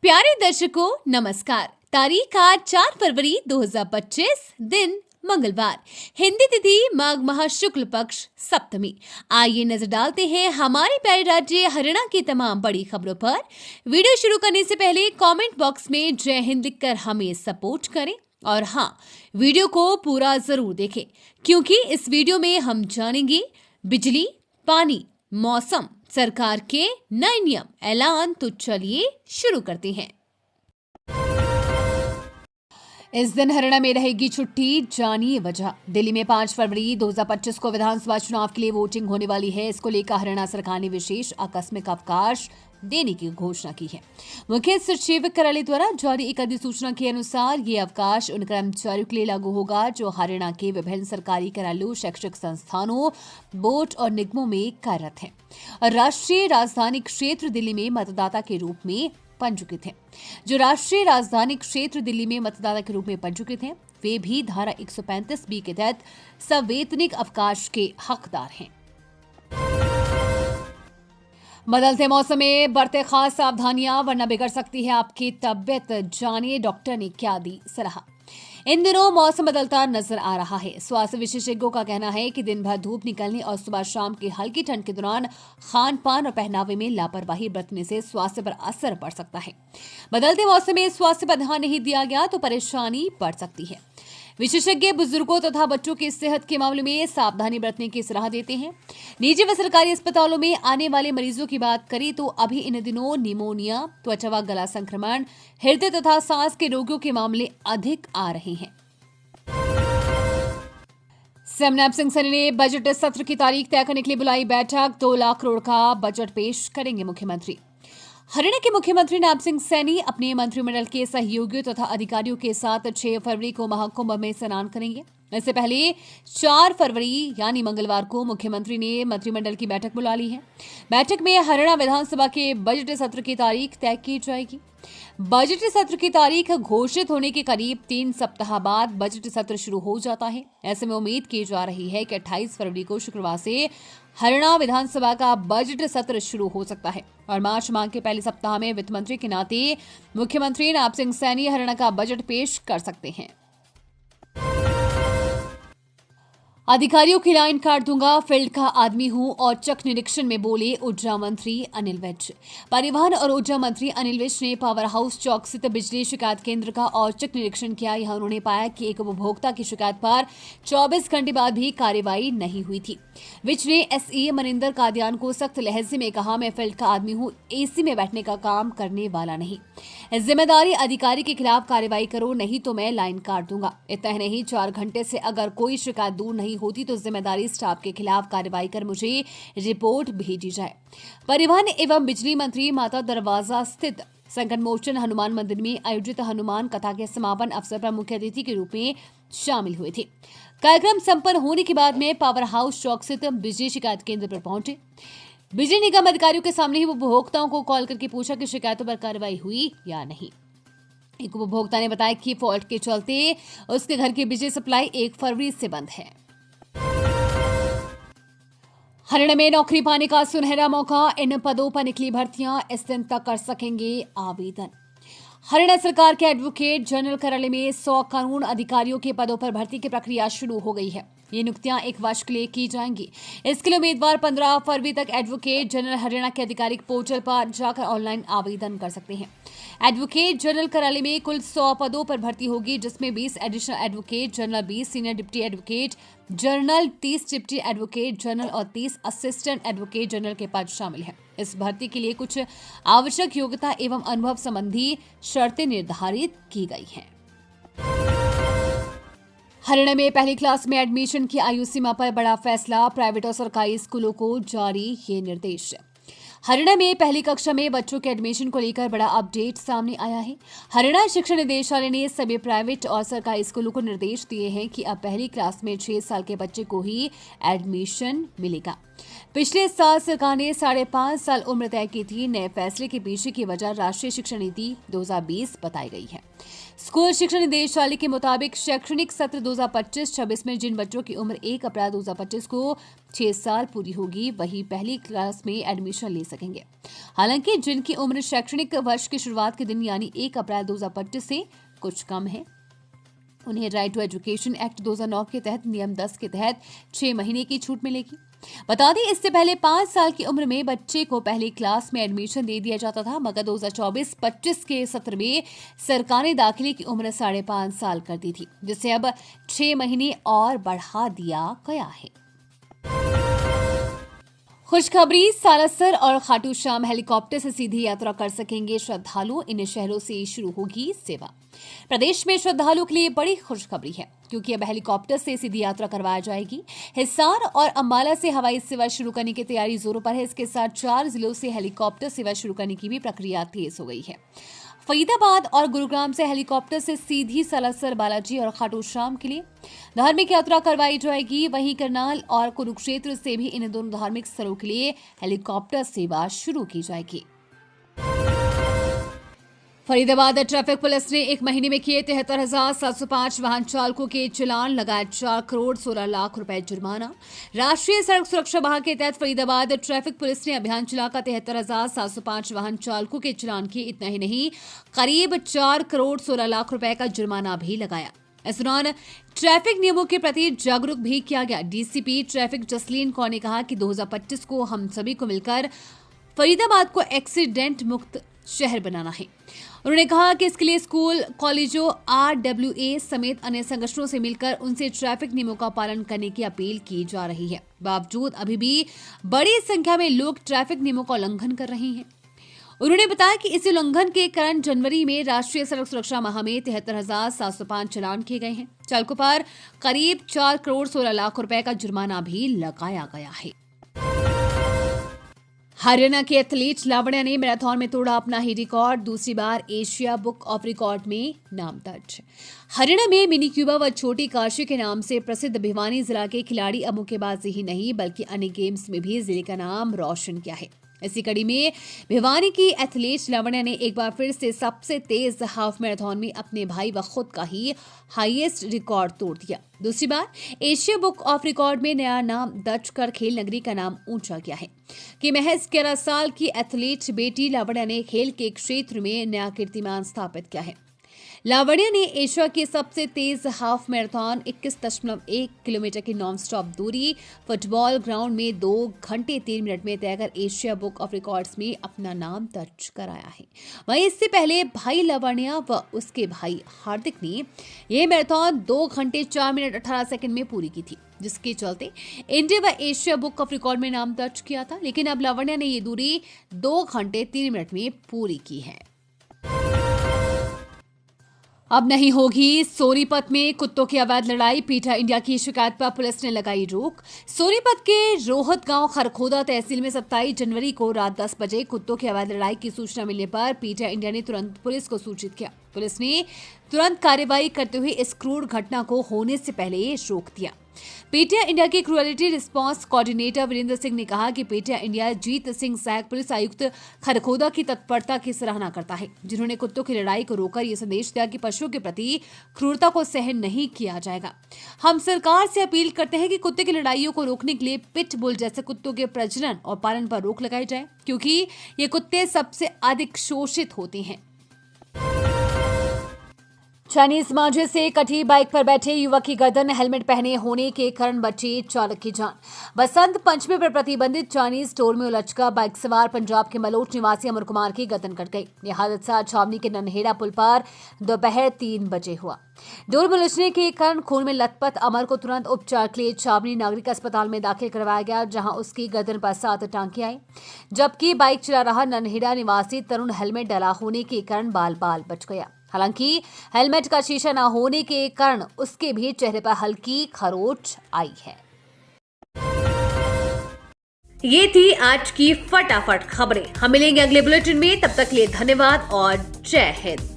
प्यारे दर्शकों नमस्कार। तारीख आज 4 फरवरी 2025, दिन मंगलवार, हिंदी तिथि माघ माह शुक्ल पक्ष सप्तमी। आइए नजर डालते हैं हमारे प्यारे राज्य हरियाणा की तमाम बड़ी खबरों पर। वीडियो शुरू करने से पहले कमेंट बॉक्स में जय हिंद लिखकर हमें सपोर्ट करें और हाँ, वीडियो को पूरा जरूर देखें क्योंकि इस वीडियो में हम जानेंगे बिजली, पानी, मौसम, सरकार के नए नियम, ऐलान। तो चलिए शुरू करते हैं। इस दिन हरियाणा में रहेगी छुट्टी, जानिए वजह। दिल्ली में 5 फरवरी 2025 को विधानसभा चुनाव के लिए वोटिंग होने वाली है। इसको लेकर हरियाणा सरकार ने विशेष आकस्मिक अवकाश देने की घोषणा की है। मुख्य सचिव कार्यालय द्वारा जारी एक अधिसूचना के अनुसार ये अवकाश उन कर्मचारियों के लिए लागू होगा जो हरियाणा के विभिन्न सरकारी कार्यालयों, शैक्षिक संस्थानों, बोर्ड और निगमों में कार्यरत हैं और राष्ट्रीय राजधानी क्षेत्र दिल्ली में मतदाता के रूप में पंजीकृत हैं। जो राष्ट्रीय राजधानी क्षेत्र दिल्ली में मतदाता के रूप में पंजीकृत हैं, वे भी धारा 135B के तहत सवैतनिक अवकाश के हकदार हैं। बदलते मौसम में बरते खास सावधानियां वरना बिगड़ सकती है आपकी तबीयत। जानिए डॉक्टर ने क्या दी सलाह। इन दिनों मौसम बदलता नजर आ रहा है। स्वास्थ्य विशेषज्ञों का कहना है कि दिन भर धूप निकलने और सुबह शाम की हल्की ठंड के दौरान खान पान और पहनावे में लापरवाही बरतने से स्वास्थ्य पर असर पड़ सकता है। बदलते मौसम में स्वास्थ्य पर ध्यान नहीं दिया गया तो परेशानी बढ़ सकती है। विशेषज्ञ बुजुर्गों तथा बच्चों की सेहत के मामले में सावधानी बरतने की सलाह देते हैं। निजी व सरकारी अस्पतालों में आने वाले मरीजों की बात करें तो अभी इन दिनों निमोनिया, त्वचा व गला संक्रमण, हृदय तथा सांस के रोगियों के मामले अधिक आ रहे हैं। सीएम नैब सिंह सैनी ने बजट सत्र की तारीख तय करने के लिए बुलाई बैठक। 2 लाख करोड़ का बजट पेश करेंगे मुख्यमंत्री। हरियाणा के मुख्यमंत्री नैब सिंह सैनी अपने मंत्रिमंडल के सहयोगियों तथा अधिकारियों के साथ 6 फरवरी को महाकुंभ में स्नान करेंगे। इससे पहले 4 फरवरी यानी मंगलवार को मुख्यमंत्री ने मंत्रिमंडल की बैठक बुला ली है। बैठक में हरियाणा विधानसभा के बजट सत्र की तारीख तय की जाएगी। बजट सत्र की तारीख घोषित होने के करीब 3 सप्ताह बाद बजट सत्र शुरू हो जाता है। ऐसे में उम्मीद की जा रही है कि 28 फरवरी को शुक्रवार से हरियाणा विधानसभा का बजट सत्र शुरू हो सकता है और मार्च माह के पहले सप्ताह में वित्त मंत्री के नाते मुख्यमंत्री नैब सिंह सैनी हरियाणा का बजट पेश कर सकते हैं। अधिकारियों की लाइन काट दूंगा, फील्ड का आदमी हूं और चक निरीक्षण में बोले ऊर्जा मंत्री अनिल विज। परिवहन और ऊर्जा मंत्री अनिल विज ने पावर हाउस चौक स्थित बिजली शिकायत केंद्र का औचक निरीक्षण किया। यहां उन्होंने पाया कि एक उपभोक्ता की शिकायत पर 24 घंटे बाद भी कार्रवाई नहीं हुई थी। विज ने एसई मनिंदर कादियान को सख्त लहजे में कहा, मैं फील्ड का आदमी हूं, एसी में बैठने का काम करने वाला नहीं। जिम्मेदारी अधिकारी के खिलाफ कार्रवाई करो, नहीं तो मैं लाइन काट दूंगा। इतना ही नहीं, 4 घंटे से अगर कोई शिकायत दूर नहीं होती तो जिम्मेदारी स्टाफ के खिलाफ कार्रवाई कर मुझे रिपोर्ट भेजी जाए। परिवहन एवं बिजली मंत्री माता दरवाजा स्थित संकट मोचन हनुमान मंदिर में आयोजित हनुमान कथा के समापन अवसर पर मुख्य अतिथि के रूप में शामिल हुए थे। कार्यक्रम संपन्न होने के बाद में पावर हाउस चौक स्थित बिजली शिकायत केंद्र पर पहुंचे। बिजली निगम अधिकारियों के सामने ही उपभोक्ताओं को कॉल करके पूछा कि शिकायतों पर कार्रवाई हुई या नहीं। एक उपभोक्ता ने बताया कि फॉल्ट के चलते उसके घर की बिजली सप्लाई 1 फरवरी से बंद है। हरियाणा में नौकरी पाने का सुनहरा मौका, इन पदों पर निकली भर्तियां इस दिन तक कर सकेंगे आवेदन। हरियाणा सरकार के एडवोकेट जनरल कार्यालय में 100 कानून अधिकारियों के पदों पर भर्ती की प्रक्रिया शुरू हो गई है। ये नियुक्तियां 1 वर्ष के लिए की जाएंगी। इसके लिए उम्मीदवार 15 फरवरी तक एडवोकेट जनरल हरियाणा के आधिकारिक पोर्टल पर जाकर ऑनलाइन आवेदन कर सकते हैं। एडवोकेट जनरल कार्यालय में कुल 100 पदों पर भर्ती होगी, जिसमें 20 additional advocate general, 20 senior deputy advocate general, 30 deputy advocate general और 30 असिस्टेंट एडवोकेट जनरल के पद शामिल हैं। इस भर्ती के लिए कुछ आवश्यक योग्यता एवं अनुभव संबंधी शर्तें निर्धारित की गई हैं। हरियाणा में पहली क्लास में एडमिशन की आयु सीमा पर बड़ा फैसला, प्राइवेट और सरकारी स्कूलों को जारी ये निर्देश। हरियाणा में पहली कक्षा में बच्चों के एडमिशन को लेकर बड़ा अपडेट सामने आया है। हरियाणा शिक्षा निदेशालय ने सभी प्राइवेट और सरकारी स्कूलों को निर्देश दिए हैं कि अब पहली क्लास में 6 साल के बच्चे को ही एडमिशन मिलेगा। पिछले साल सरकार ने 5.5 साल उम्र तय की थी। नए फैसले के पीछे की वजह राष्ट्रीय शिक्षा नीति 2020 बताई गई है। स्कूल शिक्षा निदेशालय के मुताबिक शैक्षणिक सत्र 2025-26 में जिन बच्चों की उम्र 1 अप्रैल 2025 को 6 साल पूरी होगी, वही पहली क्लास में एडमिशन ले सकेंगे। हालांकि जिनकी उम्र शैक्षणिक वर्ष की शुरुआत के दिन यानी 1 अप्रैल 2025 से कुछ कम है, उन्हें राइट टू एजुकेशन एक्ट 2009 के तहत नियम 10 के तहत 6 महीने की छूट मिलेगी। बता दें, इससे पहले 5 साल की उम्र में बच्चे को पहली क्लास में एडमिशन दे दिया जाता था, मगर 2024-25 के सत्र में सरकार ने दाखिले की उम्र 5.5 साल कर दी थी, जिसे अब 6 महीने और बढ़ा दिया गया है। खुशखबरी, सालासर और खाटू श्याम हेलीकॉप्टर से सीधी यात्रा कर सकेंगे श्रद्धालु। इन शहरों से शुरू होगी सेवा। प्रदेश में श्रद्धालुओं के लिए बड़ी खुशखबरी है, क्योंकि अब हेलीकॉप्टर से सीधी यात्रा करवाई जाएगी। हिसार और अंबाला से हवाई सेवा शुरू करने की तैयारी जोरों पर है। इसके साथ 4 जिलों से हेलीकॉप्टर सेवा शुरू करने की भी प्रक्रिया तेज हो गई है। फरीदाबाद और गुरुग्राम से हेलीकॉप्टर से सीधी सालासर, बालाजी और खाटू श्याम के लिए धार्मिक यात्रा करवाई जाएगी। वहीं करनाल और कुरुक्षेत्र से भी इन दोनों धार्मिक स्थलों के लिए हेलीकॉप्टर सेवा शुरू की जाएगी। फरीदाबाद ट्रैफिक पुलिस ने 1 महीने में किए 73,705 वाहन चालकों के चालान, लगाए 4 करोड़ 16 लाख रुपए जुर्माना। राष्ट्रीय सड़क सुरक्षा माह के तहत फरीदाबाद ट्रैफिक पुलिस ने अभियान चलाकर 73,705 वाहन चालकों के चालान किए। इतना ही नहीं, करीब 4 करोड़ 16 लाख रुपए का जुर्माना भी लगाया। इस दौरान ट्रैफिक नियमों के प्रति जागरूक भी किया गया। डीसीपी ट्रैफिक जसलीन कौर ने कहा कि 2025 को हम सभी को मिलकर फरीदाबाद को एक्सीडेंट मुक्त शहर बनाना है। उन्होंने कहा कि इसके लिए स्कूल, कॉलेजों, RWA समेत अन्य संगठनों से मिलकर उनसे ट्रैफिक नियमों का पालन करने की अपील की जा रही है। बावजूद अभी भी बड़ी संख्या में लोग ट्रैफिक नियमों का उल्लंघन कर रहे हैं। उन्होंने बताया कि इस उल्लंघन के कारण जनवरी में राष्ट्रीय सड़क सुरक्षा माह में 73,705 चालान किए गए हैं। चालकों पर करीब 4 करोड़ 16 लाख रुपए का जुर्माना भी लगाया गया है। हरियाणा के एथलीट लावण्या ने मैराथन में तोड़ा अपना ही रिकॉर्ड, दूसरी बार एशिया बुक ऑफ रिकॉर्ड में नाम दर्ज। हरियाणा में मिनी क्यूबा व छोटी काशी के नाम से प्रसिद्ध भिवानी जिला के खिलाड़ी अब मुक्केबाजी ही नहीं बल्कि अन्य गेम्स में भी जिले का नाम रोशन किया है। इसी कड़ी में भिवानी की एथलीट लावण्या ने एक बार फिर से सबसे तेज हाफ मैराथन में अपने भाई व खुद का ही हाईएस्ट रिकॉर्ड तोड़ दिया। दूसरी बार एशिया बुक ऑफ रिकॉर्ड में नया नाम दर्ज कर खेल नगरी का नाम ऊंचा किया है कि महज 11 साल की एथलीट बेटी लावण्या ने खेल के क्षेत्र में नया कीर्तिमान स्थापित किया है। लावण्या ने एशिया की सबसे तेज हाफ मैराथन 21.1 किलोमीटर की नॉन स्टॉप दूरी फुटबॉल ग्राउंड में 2 घंटे 3 मिनट में तय कर एशिया बुक ऑफ रिकॉर्ड्स में अपना नाम दर्ज कराया है। वहीं इससे पहले भाई लावण्या व उसके भाई हार्दिक ने यह मैराथन 2 घंटे 4 मिनट 18 सेकंड में पूरी की थी, जिसके चलते इंडिया व एशिया बुक ऑफ रिकॉर्ड में नाम दर्ज किया था। लेकिन अब लावण्या ने ये दूरी 2 घंटे 3 मिनट में पूरी की है। अब नहीं होगी सोनीपत में कुत्तों की अवैध लड़ाई, पीटा इंडिया की शिकायत पर पुलिस ने लगाई रोक। सोनीपत के रोहत गांव खरखोदा तहसील में 27 जनवरी को रात 10 बजे कुत्तों की अवैध लड़ाई की सूचना मिलने पर पीटा इंडिया ने तुरंत पुलिस को सूचित किया। पुलिस ने तुरंत कार्रवाई करते हुए इस क्रूर घटना को होने से पहले रोक दिया। पीटीआई इंडिया के cruelty response coordinator Virendra Singh ने कहा कि पीटीआई इंडिया जीत सिंह सहायक पुलिस आयुक्त खरखोदा की तत्परता की सराहना करता है, जिन्होंने कुत्तों की लड़ाई को रोककर यह संदेश दिया कि पशुओं के प्रति क्रूरता को सहन नहीं किया जाएगा। हम सरकार से अपील करते हैं कि कुत्ते की लड़ाइयों को रोकने के लिए पिट बुल जैसे कुत्तों के प्रजनन और पालन पर रोक लगाई जाए, क्योंकि ये कुत्ते सबसे अधिक शोषित होते हैं। चाइनीज मांझे से कटी बाइक पर बैठे युवक की गर्दन हेलमेट पहने होने के कारण बची चालक की जान। बसंत पंचमी पर प्रतिबंधित चाइनीज स्टोर में उलझकर बाइक सवार पंजाब के मलोट निवासी अमर कुमार की गर्दन कट गई। यह हादसा छावनी के नन्हेड़ा पुल पर दोपहर 3 बजे हुआ। डोर में उलझने के कारण खून में लथपथ अमर को तुरंत उपचार के लिए छावनी नागरिक अस्पताल में दाखिल करवाया गया, जहां उसकी गर्दन पर 7 टांके आए, जबकि बाइक चला रहा नन्हेड़ा निवासी तरुण हेलमेट डाला होने के कारण बाल बच गया। हालांकि हेलमेट का शीशा न होने के कारण उसके भी चेहरे पर हल्की खरोंच आई है। ये थी आज की फटाफट खबरें। हम मिलेंगे अगले बुलेटिन में, तब तक के लिए धन्यवाद और जय हिंद।